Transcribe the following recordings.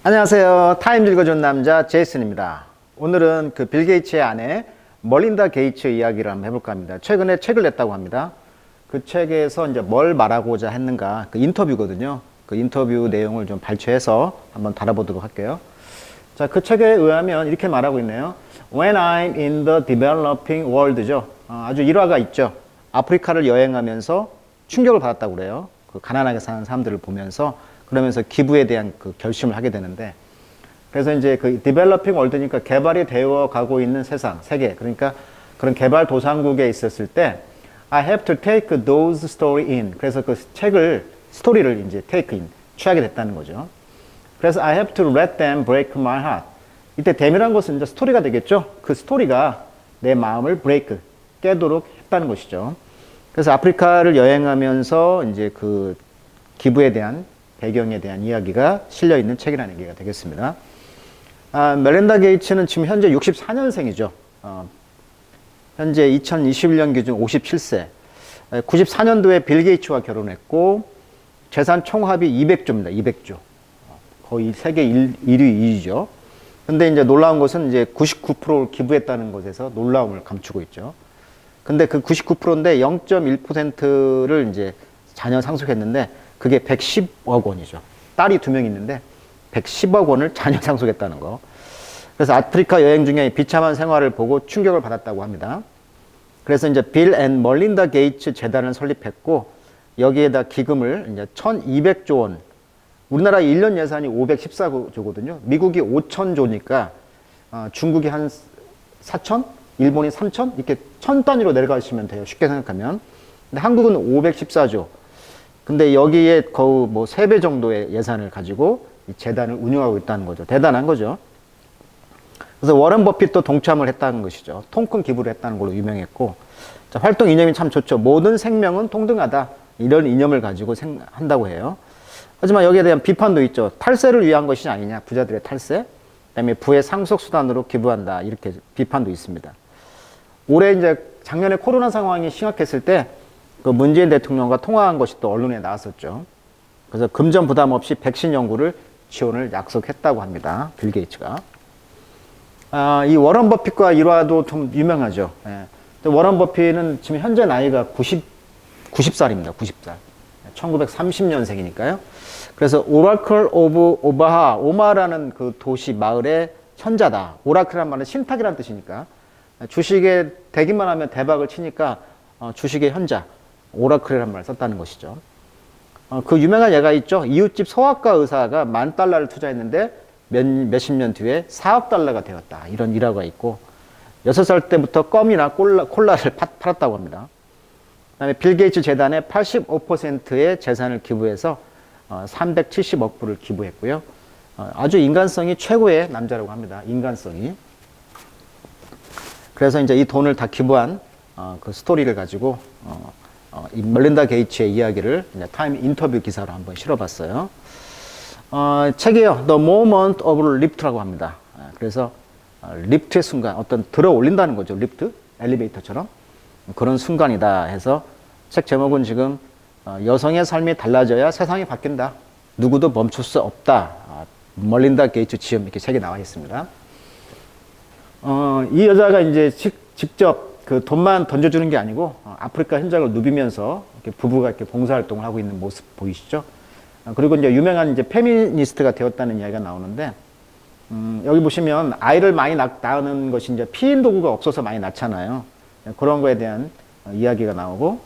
안녕하세요. 타임 읽어준 남자 제이슨입니다. 오늘은 그 빌 게이츠의 아내 멀린다 게이츠 이야기를 한번 해볼까 합니다. 최근에 책을 냈다고 합니다. 그 책에서 이제 뭘 말하고자 했는가 그 인터뷰거든요. 그 인터뷰 내용을 좀 발췌해서 한번 다뤄보도록 할게요. 자, 그 책에 의하면 이렇게 말하고 있네요. When I'm in the developing world죠. 아주 일화가 있죠. 아프리카를 여행하면서 충격을 받았다고 그래요. 그 가난하게 사는 사람들을 보면서 그러면서 기부에 대한 그 결심을 하게 되는데, 그래서 이제 그 디벨로핑 월드니까 개발이 되어 가고 있는 세상, 세계, 그러니까 그런 개발 도상국에 있었을 때 I have to take those story in. 그래서 그 스토리를 이제 take in, 취하게 됐다는 거죠. 그래서 I have to let them break my heart. 이때 them이란 것은 이제 스토리가 되겠죠. 그 스토리가 내 마음을 break, 깨도록 했다는 것이죠. 그래서 아프리카를 여행하면서 이제 그 기부에 대한 배경에 대한 이야기가 실려있는 책이라는 얘기가 되겠습니다. 멜린다 게이츠는 지금 현재 64년생이죠. 현재 2021년 기준 57세. 94년도에 빌 게이츠와 결혼했고, 재산 총합이 200조입니다. 200조. 거의 세계 1위죠. 근데 이제 놀라운 것은 이제 99%를 기부했다는 것에서 놀라움을 감추고 있죠. 근데 그 99%인데 0.1%를 이제 자녀 상속했는데, 그게 110억 원이죠. 딸이 2명 있는데 110억 원을 자녀 상속했다는 거. 그래서 아프리카 여행 중에 비참한 생활을 보고 충격을 받았다고 합니다. 그래서 이제 빌 앤 멀린다 게이츠 재단을 설립했고, 여기에다 기금을 이제 1200조 원. 우리나라 1년 예산이 514조거든요. 미국이 5000조니까 중국이 한 4000? 일본이 3000? 이렇게 1000 단위로 내려가시면 돼요. 쉽게 생각하면. 근데 한국은 514조. 근데 여기에 거의 뭐 3배 정도의 예산을 가지고 이 재단을 운영하고 있다는 거죠. 대단한 거죠. 그래서 워런 버핏도 동참을 했다는 것이죠. 통큰 기부를 했다는 걸로 유명했고, 자, 활동 이념이 참 좋죠. 모든 생명은 동등하다. 이런 이념을 가지고 한다고 해요. 하지만 여기에 대한 비판도 있죠. 탈세를 위한 것이 아니냐. 부자들의 탈세. 그다음에 부의 상속수단으로 기부한다. 이렇게 비판도 있습니다. 올해 이제 작년에 코로나 상황이 심각했을 때 그 문재인 대통령과 통화한 것이 또 언론에 나왔었죠. 그래서 금전 부담 없이 백신 연구를 지원을 약속했다고 합니다. 빌 게이츠가. 이 워런 버핏과 일화도 좀 유명하죠. 예. 워런 버핏은 지금 현재 나이가 90살입니다. 90살. 1930년생이니까요. 그래서 오라클 오브 오마하, 오마라는 그 도시 마을의 현자다. 오라클이란 말은 신탁이라는 뜻이니까 주식에 되기만 하면 대박을 치니까 주식의 현자. 오라클이라는 말을 썼다는 것이죠. 그 유명한 예가 있죠. 이웃집 소아과 의사가 $10,000를 투자했는데 몇십 년 뒤에 4억 달러가 되었다. 이런 일화가 있고, 6살 때부터 껌이나 콜라를 팔았다고 합니다. 그다음에 빌 게이츠 재단에 85%의 재산을 기부해서 370억 불을 기부했고요. 아주 인간성이 최고의 남자라고 합니다. 인간성이. 그래서 이제 이 돈을 다 기부한 그 스토리를 가지고 이 멜린다 게이츠의 이야기를 이제 타임 인터뷰 기사로 한번 실어봤어요. 책이요. The Moment of Lift라고 합니다. 그래서 리프트의 순간, 어떤 들어 올린다는 거죠. 리프트, 엘리베이터처럼 그런 순간이다 해서 책 제목은 지금 여성의 삶이 달라져야 세상이 바뀐다. 누구도 멈출 수 없다. 멜린다 게이츠 지음 이렇게 책에 나와 있습니다. 이 여자가 이제 직접 그 돈만 던져주는 게 아니고 아프리카 현장을 누비면서 이렇게 부부가 이렇게 봉사활동을 하고 있는 모습 보이시죠? 그리고 이제 유명한 이제 페미니스트가 되었다는 이야기가 나오는데, 여기 보시면 아이를 많이 낳는 것이 이제 피임 도구가 없어서 많이 낳잖아요. 그런 거에 대한 이야기가 나오고,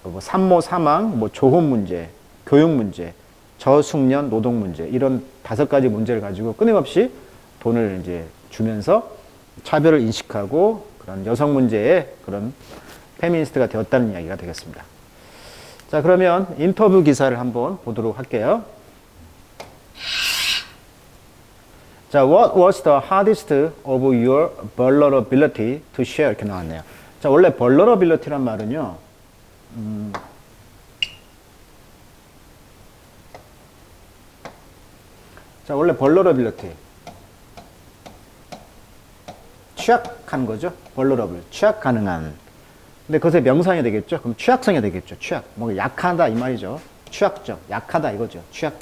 뭐 산모 사망, 뭐 조혼 문제, 교육 문제, 저숙련 노동 문제, 이런 5가지 문제를 가지고 끊임없이 돈을 이제 주면서 차별을 인식하고 그런 여성 문제에 그런 페미니스트가 되었다는 이야기가 되겠습니다. 자, 그러면 인터뷰 기사를 한번 보도록 할게요. 자, what was the hardest of your vulnerability to share? 이렇게 나왔네요. 자, 원래 vulnerability란 말은요, 자, 원래 vulnerability. 취약한 거죠. vulnerable. 취약 가능한. 근데 그것의 명사형이 되겠죠. 그럼 취약성이 되겠죠. 취약. 뭐 약하다 이 말이죠. 취약적. 약하다 이거죠. 취약.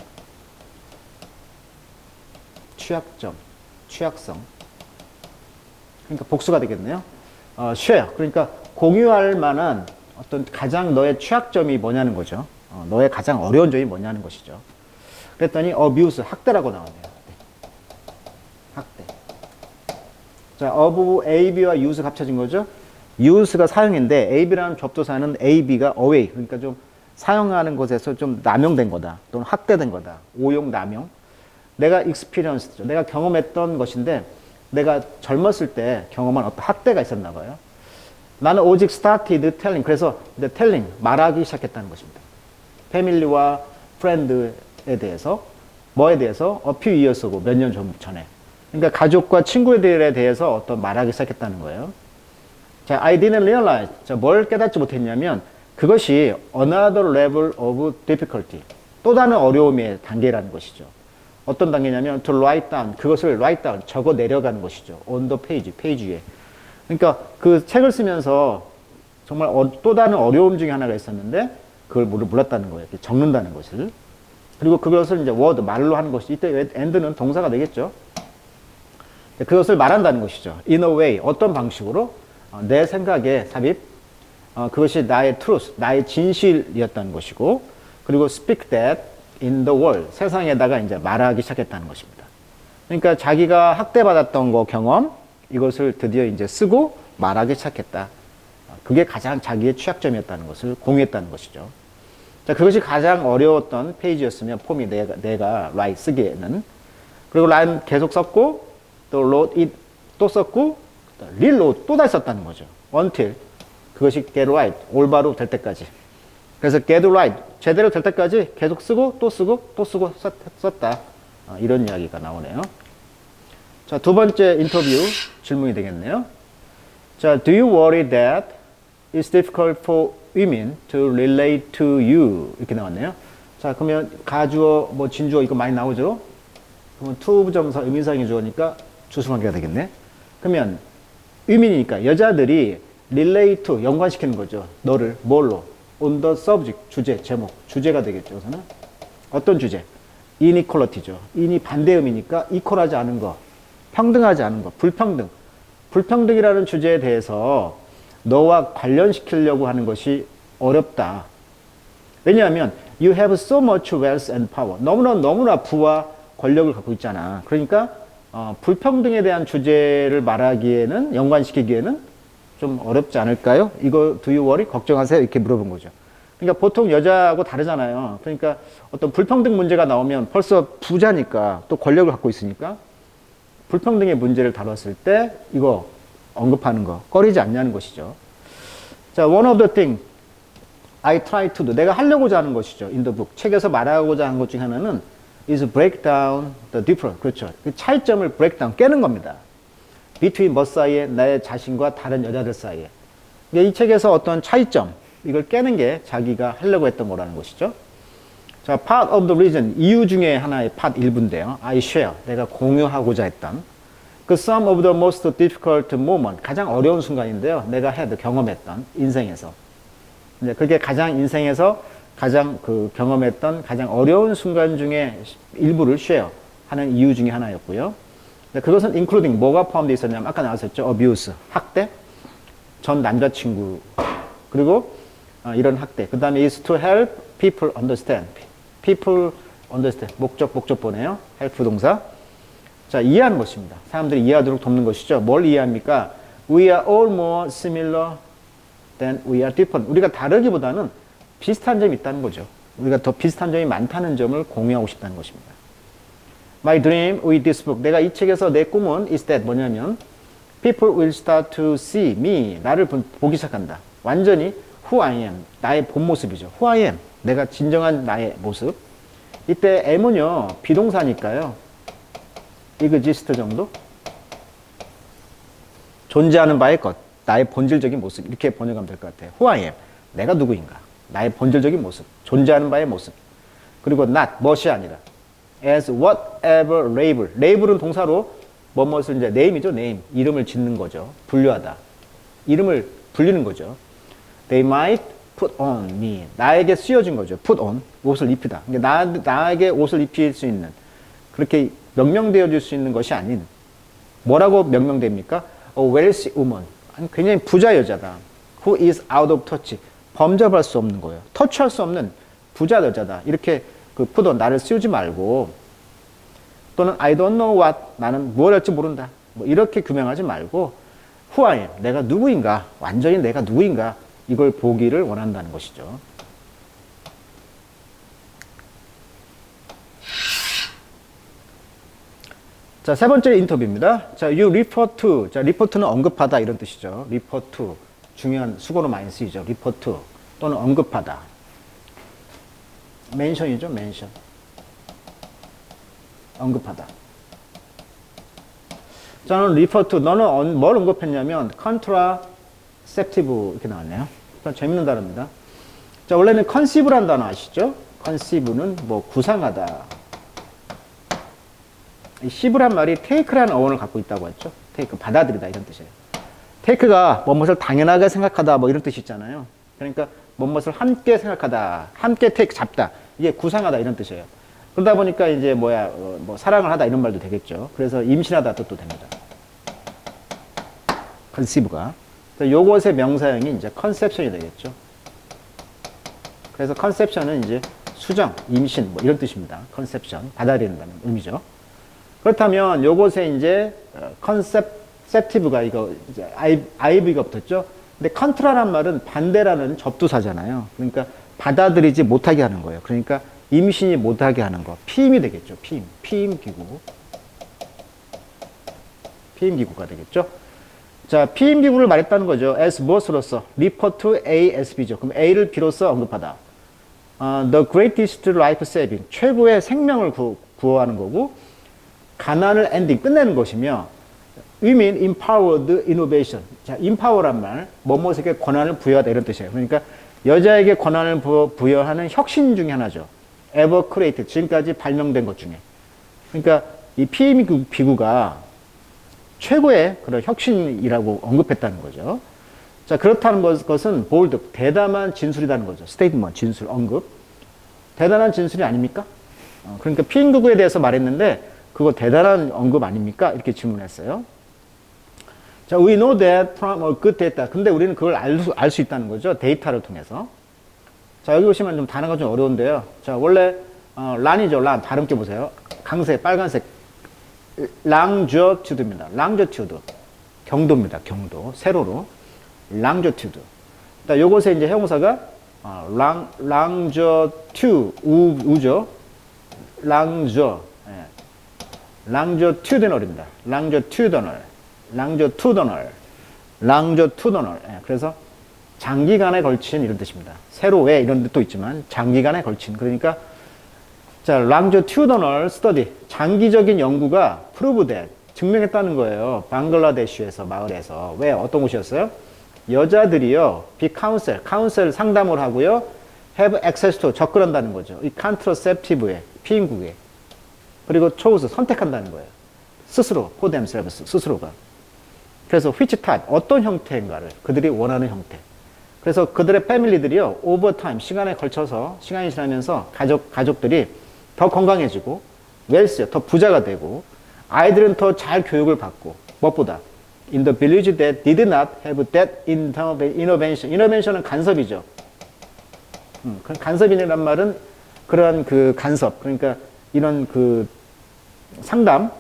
취약점, 취약성. 그러니까 복수가 되겠네요. share. 그러니까 공유할 만한 어떤 가장 너의 취약점이 뭐냐는 거죠. 너의 가장 어려운 점이 뭐냐는 것이죠. 그랬더니 abuse, 학대라고 나오네요. 학대. 자, of AB와 use가 합쳐진 거죠. use가 사용인데 AB라는 접두사는 AB가 away. 그러니까 좀 사용하는 것에서 좀 남용된 거다. 또는 학대된 거다. 오용, 남용. 내가 experienced죠. 내가 경험했던 것인데 내가 젊었을 때 경험한 어떤 학대가 있었나 봐요. 나는 오직 started telling. 그래서 이제 telling, 말하기 시작했다는 것입니다. 패밀리와 프렌드에 대해서, 뭐에 대해서? a few years ago, 몇 년 전에. 그러니까 가족과 친구들에 대해서 어떤 말하기 시작했다는 거예요. 자, I didn't realize. 자, 뭘 깨닫지 못했냐면 그것이 another level of difficulty. 또 다른 어려움의 단계라는 것이죠. 어떤 단계냐면 to write down. 그것을 write down. 적어 내려가는 것이죠. on the page. 페이지 위에. 그러니까 그 책을 쓰면서 정말 또 다른 어려움 중에 하나가 있었는데 그걸 몰랐다는 거예요. 적는다는 것을. 그리고 그것을 이제 word, 말로 하는 것이 이때 and는 동사가 되겠죠. 그것을 말한다는 것이죠. in a way, 어떤 방식으로? 내 생각에 삽입. 그것이 나의 truth, 나의 진실이었다는 것이고, 그리고 speak that in the world, 세상에다가 이제 말하기 시작했다는 것입니다. 그러니까 자기가 학대받았던 거 경험, 이것을 드디어 이제 쓰고 말하기 시작했다. 그게 가장 자기의 취약점이었다는 것을 공유했다는 것이죠. 자, 그것이 가장 어려웠던 페이지였으면 폼이 내가 write 쓰기에는. 그리고 line 계속 썼고, 또 wrote it 또 썼고, reload 또 다시 썼다는 거죠. until 그것이 get right, 올바로 될 때까지. 그래서 get right, 제대로 될 때까지 계속 쓰고 또 쓰고 또 쓰고 썼다. 이런 이야기가 나오네요. 자, 두 번째 인터뷰 질문이 되겠네요. 자, do you worry that it's difficult for women to relate to you? 이렇게 나왔네요. 자, 그러면 가주어, 뭐 진주어 이거 많이 나오죠? 그러면 to 부정사 의미상의 주어니까 주수관계가 되겠네. 그러면 women이니까 여자들이 relate to 연관시키는 거죠. 너를 뭘로? on the subject, 주제, 제목. 주제가 되겠죠. 우선은 어떤 주제? inequality죠. in이 반대음이니까 equal하지 않은 거, 평등하지 않은 거, 불평등. 불평등이라는 주제에 대해서 너와 관련시키려고 하는 것이 어렵다. 왜냐하면 you have so much wealth and power. 너무나 부와 권력을 갖고 있잖아. 그러니까 불평등에 대한 주제를 말하기에는, 연관시키기에는 좀 어렵지 않을까요? 이거 do you worry? 걱정하세요? 이렇게 물어본 거죠. 그러니까 보통 여자하고 다르잖아요. 그러니까 어떤 불평등 문제가 나오면 벌써 부자니까 또 권력을 갖고 있으니까 불평등의 문제를 다뤘을 때 이거 언급하는 거 꺼리지 않냐는 것이죠. 자, one of the things I try to do. 내가 하려고자 하는 것이죠. in the book. 책에서 말하고자 하는 것 중에 하나는 is break down the difference. 그렇죠. 그 차이점을 break down, 깨는 겁니다. between 뭐 사이에, 내 자신과 다른 여자들 사이에. 이 책에서 어떤 차이점, 이걸 깨는 게 자기가 하려고 했던 거라는 것이죠. 자, part of the reason, 이유 중에 하나의 part 일부인데요. I share, 내가 공유하고자 했던 그 some of the most difficult moment, 가장 어려운 순간인데요. 내가 경험했던 인생에서. 이제 그게 가장 인생에서 가장 경험했던 가장 어려운 순간 중에 일부를 share 하는 이유 중에 하나였고요. 그것은 including 뭐가 포함되어 있었냐면 아까 나왔었죠. abuse, 학대, 전 남자친구, 그리고 이런 학대. 그 다음에 is to help people understand. people understand. 목적보네요. help 동사. 자, 이해하는 것입니다. 사람들이 이해하도록 돕는 것이죠. 뭘 이해합니까? We are all more similar than we are different. 우리가 다르기보다는 비슷한 점이 있다는 거죠. 우리가 더 비슷한 점이 많다는 점을 공유하고 싶다는 것입니다. My dream with this book. 내가 이 책에서 내 꿈은 is that 뭐냐면 people will start to see me. 나를 보기 시작한다. 완전히 who I am. 나의 본 모습이죠. who I am. 내가 진정한 나의 모습. 이때 am은요. 비동사니까요. exist 정도? 존재하는 바의 것. 나의 본질적인 모습. 이렇게 번역하면 될 것 같아요. who I am. 내가 누구인가. 나의 본질적인 모습. 존재하는 바의 모습. 그리고 not, much 아니라 as whatever label. label은 동사로 뭐뭇을 이제 name이죠. name. 이름을 짓는 거죠. 분류하다. 이름을 불리는 거죠. They might put on me. 나에게 씌워진 거죠. put on. 옷을 입히다. 그러니까 나에게 옷을 입힐 수 있는. 그렇게 명명되어 줄 수 있는 것이 아닌 뭐라고 명명됩니까? A wealthy woman. 아니, 굉장히 부자 여자다. Who is out of touch. 범접할 수 없는 거예요. 터치할 수 없는 부자 여자다. 이렇게 그 put 나를 씌우지 말고 또는 I don't know what. 나는 무엇 할지 모른다. 뭐 이렇게 규명하지 말고 Who I am. 내가 누구인가. 완전히 내가 누구인가. 이걸 보기를 원한다는 것이죠. 자, 세 번째 인터뷰입니다. 자, you refer to. 자, refer to는 언급하다 이런 뜻이죠. refer to. 중요한 수고로 많이 쓰이죠. refer to 또는 언급하다. mention이죠. mention. 언급하다. 저는 refer to. 너는 뭘 언급했냐면 contraceptive 이렇게 나왔네요. 재밌는 단어입니다. 자, 원래는 conceive란 단어 아시죠? conceive는 뭐 구상하다. 이 시브란 말이 take라는 어원을 갖고 있다고 했죠. take, 받아들이다 이런 뜻이에요. take가 무엇을 당연하게 생각하다 뭐 이런 뜻이 있잖아요. 그러니까 무엇을 함께 생각하다, 함께 take, 잡다. 이게 구상하다 이런 뜻이에요. 그러다 보니까 이제 뭐 사랑을 하다 이런 말도 되겠죠. 그래서 임신하다 뜻도 됩니다. conceive가. 요것의 명사형이 이제 conception이 되겠죠. 그래서 conception은 이제 수정, 임신 뭐 이런 뜻입니다. conception, 받아들인다는 의미죠. 그렇다면 요것에 이제 conceptive가 이거 이제 i브가 붙었죠. 근데 contra란 말은 반대라는 접두사잖아요. 그러니까 받아들이지 못하게 하는 거예요. 그러니까 임신이 못하게 하는 거. 피임이 되겠죠. 피임기구. 피임기구가 되겠죠. 자, 피임기구를 말했다는 거죠. as 무엇으로서? refer to A as B죠. 그럼 A를 B로서 언급하다. the greatest life saving. 최고의 생명을 구호하는 거고, 가난을 엔딩, 끝내는 것이며, women empowered innovation. 자, empower란 말, 뭐뭐에게 권한을 부여하다 이런 뜻이에요. 그러니까 여자에게 권한을 부여하는 혁신 중에 하나죠. ever created. 지금까지 발명된 것 중에. 그러니까 이 PM 기구가 최고의 그런 혁신이라고 언급했다는 거죠. 자, 그렇다는 것은 bold, 대담한 진술이라는 거죠. statement, 진술, 언급. 대단한 진술이 아닙니까? 그러니까 PM 기구에 대해서 말했는데 그거 대단한 언급 아닙니까? 이렇게 질문했어요. 자, we know that from a good data. 근데 우리는 그걸 알 수 있다는 거죠. 데이터를 통해서. 자, 여기 보시면 좀 단어가 좀 어려운데요. 자, 원래 란이죠. 란. 발음 껴보세요. 강색, 빨간색. longitude입니다. longitude. 경도입니다. 경도. 세로로. longitude. 자, 요것에 이제 형용사가 longitude. 우죠. longitudinal입니다. longitudinal. 그래서 장기간에 걸친 이런 뜻입니다. 세로에 이런 뜻도 있지만 장기간에 걸친. 그러니까 자, longitudinal study. 장기적인 연구가 prove that. 증명했다는 거예요. 방글라데시에서 마을에서. 왜? 어떤 곳이었어요? 여자들이요. be counsel 상담을 하고요. have access to 접근한다는 거죠. 이 contraceptive에 피임국에. 그리고 choose 선택한다는 거예요. 스스로, for themselves, 스스로가. 그래서 which type, 어떤 형태인가를 그들이 원하는 형태. 그래서 그들의 패밀리들이요, over time, 시간에 걸쳐서, 시간이 지나면서 가족들이 더 건강해지고, wealthy, 더 부자가 되고, 아이들은 더 잘 교육을 받고, 무엇보다, in the village that did not have that intervention. intervention은 간섭이죠. 간섭이라는 말은 그러한 그 간섭, 그러니까 이런 그 상담을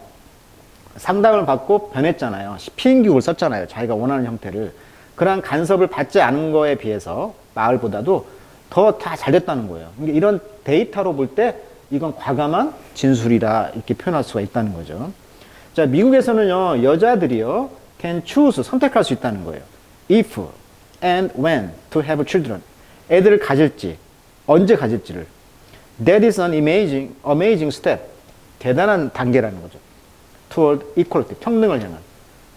받고 변했잖아요. 피임기구를 썼잖아요. 자기가 원하는 형태를. 그러한 간섭을 받지 않은 거에 비해서 마을보다도 더 다 잘 됐다는 거예요. 그러니까 이런 데이터로 볼 때 이건 과감한 진술이라 이렇게 표현할 수가 있다는 거죠. 자, 미국에서는요, 여자들이요, can choose, 선택할 수 있다는 거예요. if and when to have children. 애들을 가질지, 언제 가질지를. That is an amazing step. 대단한 단계라는 거죠. Toward equality, 평등을 향한.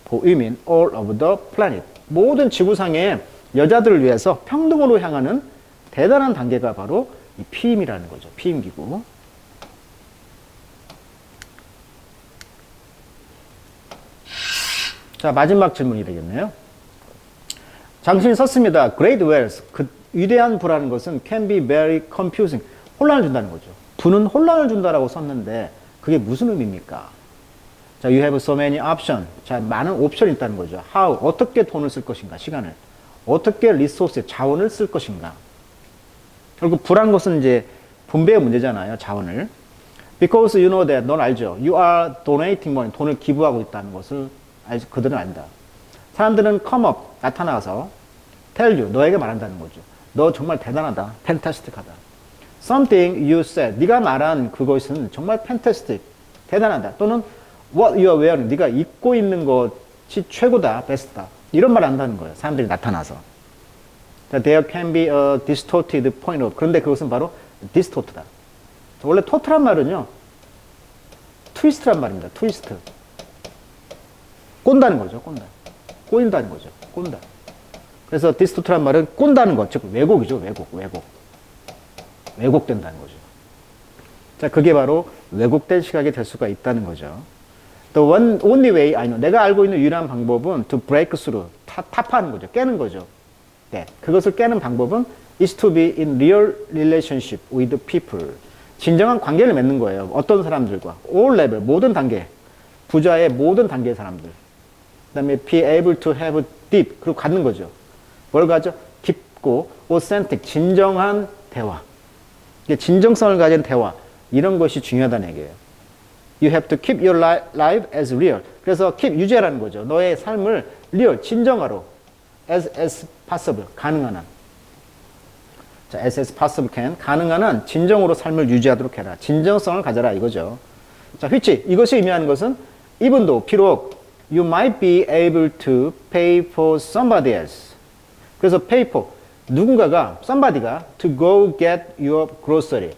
For women all over the planet. 모든 지구상의 여자들을 위해서 평등으로 향하는 대단한 단계가 바로 이 피임이라는 거죠. 피임기구. 자, 마지막 질문이 되겠네요. 장신이 썼습니다. Great wealth. 그 위대한 부라는 것은 can be very confusing. 혼란을 준다는 거죠. 부는 혼란을 준다라고 썼는데 그게 무슨 의미입니까? 자, you have so many options. 자, 많은 옵션이 있다는 거죠. How, 어떻게 돈을 쓸 것인가, 시간을. 어떻게 resource, 자원을 쓸 것인가. 결국 불한 것은 이제 분배의 문제잖아요, 자원을. Because you know that, 넌 알죠. You are donating money, 돈을 기부하고 있다는 것을 그들은 안다. 사람들은 come up, 나타나서 tell you, 너에게 말한다는 거죠. 너 정말 대단하다, fantastic하다. Something you said, 네가 말한 그것은 정말 fantastic, 대단하다. 또는 what you are wearing, 네가 입고 있는 것이 최고다, 베스트다. 이런 말 한다는 거예요. 사람들이 나타나서. There can be a distorted point of, 그런데 그것은 바로 distort다. 원래 토트란 말은요, 트위스트란 말입니다. 트위스트. 꼰다는 거죠, 꼰다. 꼬인다는 거죠, 꼰다. 그래서 디스토트란 말은 꼰다는 것, 즉 왜곡이죠, 왜곡. 왜곡된다는 거죠. 자, 그게 바로 왜곡된 시각이 될 수가 있다는 거죠. The only way I know, 내가 알고 있는 유일한 방법은 to break through, 타파하는 거죠, 깨는 거죠. 네, 그것을 깨는 방법은 is to be in real relationship with people. 진정한 관계를 맺는 거예요. 어떤 사람들과. all level, 모든 단계. 부자의 모든 단계의 사람들. 그 다음에 be able to have deep, 그리고 갖는 거죠. 뭘 가져? 깊고 authentic, 진정한 대화. 진정성을 가진 대화. 이런 것이 중요하다는 얘기예요. You have to keep your life as real. 그래서 keep, 유지하라는 거죠. 너의 삶을 real, 진정하로. as possible, 가능한 한. 자, as possible can, 가능한 한 진정으로 삶을 유지하도록 해라. 진정성을 가져라 이거죠. 자, which, 이것이 의미하는 것은 even though, 비록 you might be able to pay for somebody else. 그래서 pay for, 누군가가, somebody가 to go get your grocery.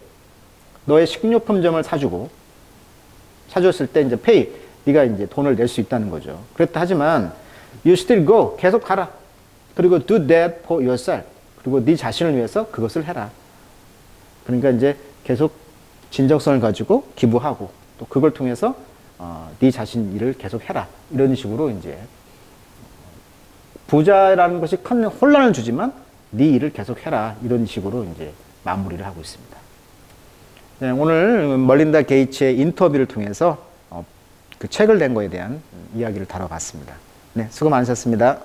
너의 식료품점을 사줬을 때 이제 pay, 네가 이제 돈을 낼 수 있다는 거죠. 그렇다 하지만 you still go, 계속 가라. 그리고 do that for yourself. 그리고 네 자신을 위해서 그것을 해라. 그러니까 이제 계속 진정성을 가지고 기부하고 또 그걸 통해서 네 자신 일을 계속 해라. 이런 식으로 이제 부자라는 것이 큰 혼란을 주지만 네 일을 계속 해라. 이런 식으로 이제 마무리를 하고 있습니다. 네, 오늘 멀린다 게이츠의 인터뷰를 통해서 그 책을 낸 거에 대한 이야기를 다뤄봤습니다. 네, 수고 많으셨습니다.